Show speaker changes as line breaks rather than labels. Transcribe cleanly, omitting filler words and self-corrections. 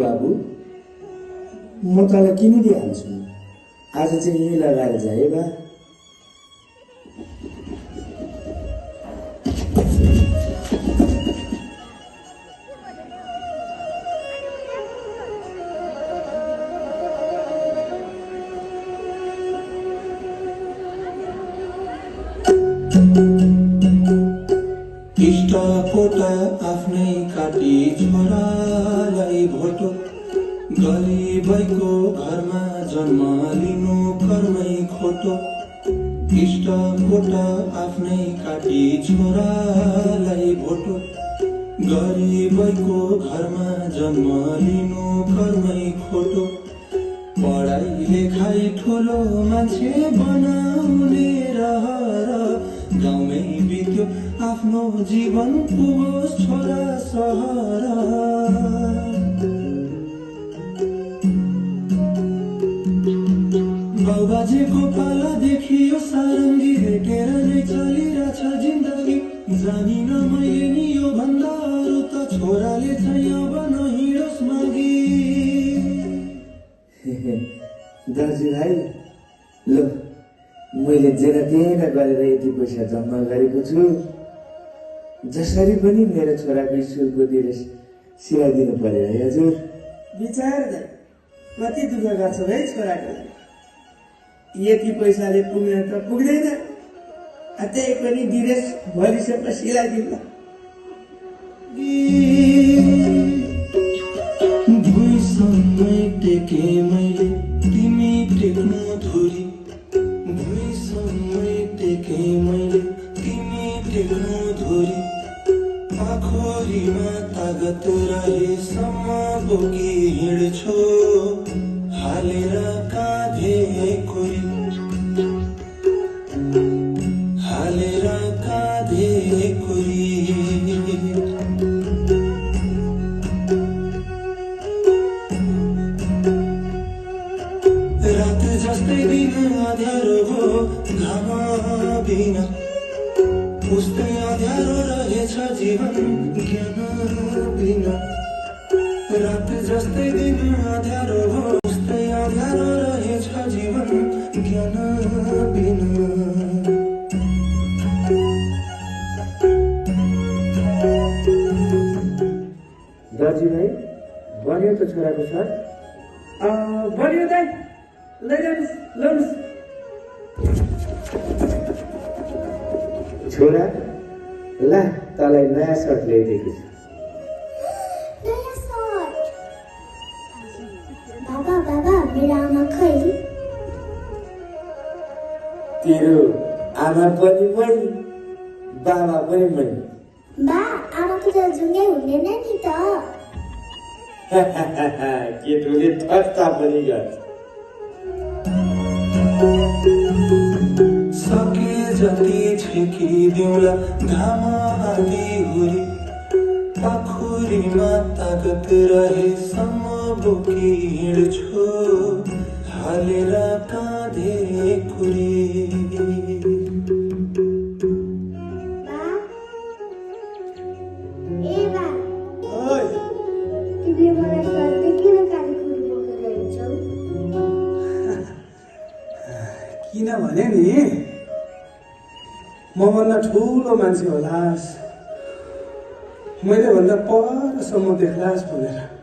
बाबु म तँलाई किनिदिइहाल्छु आज चाहिँ यही लगाएर जाए बा
इष्टकोट आफ्नै काटी छोरालाई भोटो गरिबैको घरमा जन्म लिनु कर्मै खोटो इष्टकोट आफ्नै काटी छोरालाई भोटो गरिबैको घरमा जन्म लिनु कर्मै खोटो पढाइ लेखाइ ठुलो मान्छे बनाउने रहर गाउँमै बित्यो आफ्नो जीवन पुगोस् छोरा सहर बाउबाजेको पाला देखियो सारङ्गी हेटेर नै चलिरहेछ जिन्दगी जानिन मैले नि यो भन्दा अरू त छोराले चाहिँ अब नहिँडोस् मागी
दाजुभाइ ल मैले जेना तेना गरेर यति पैसा जम्मा गरेको छु जसरी पनि मेरो छोराको स्कुलको दिएर सिलाइदिनु पर्यो है हजुर विचार कति दुःख गर्छ है छोराको लागि यति पैसाले पुग्न त पुग्दैन त्यही पनि दिरेश भोलिसम्म सिलाइदिनु
भुइँसँगै टेके मैले तिमी टेक्नु धुरी भुइँसँगै टेके मैले तिमी टेक्नु धुरी पाखोरीमा तागत रहेसम्म बोकी हिँड्छु हालेर काँधे खुरी हालेर काँधे खुरी रात जस्तै दिन अँध्यारो हो घाम बिना उस्तै अँध्यारो रहेछ जीवन ज्ञान बिना रात जस्तै दिन अँध्यारो हो उस्तै अँध्यारो रहेछ जीवन ज्ञान बिना
दाजुभाइ बन्यो त छोराको छ बन्यो दाइ लैजानुहोस् छोरा ला तँलाई नयाँ सर्ट ल्याइदिएको छु
नयाँ सर्ट बाबा बाबा मेरो आमा खै
तेरो आमा पनि मै बाबा पनि मै
बा आमाको त जुङ्गै हुँदैन नि त
केटोले ठट्टा पनि गर्छ
सके जति छेकिदिउँला घाम आदि हुरी पाखुरीमा तागत रहेसम्म बोकी हिँड्छु हालेर काँधे खुरी
तिमीले मलाई सधैँ किन काली खुरी बोकेर हिँड्छौ
किनभने नि मभन्दा ठुलो मान्छे होलास् मैले भन्दा परसम्म देख्लास् भनेर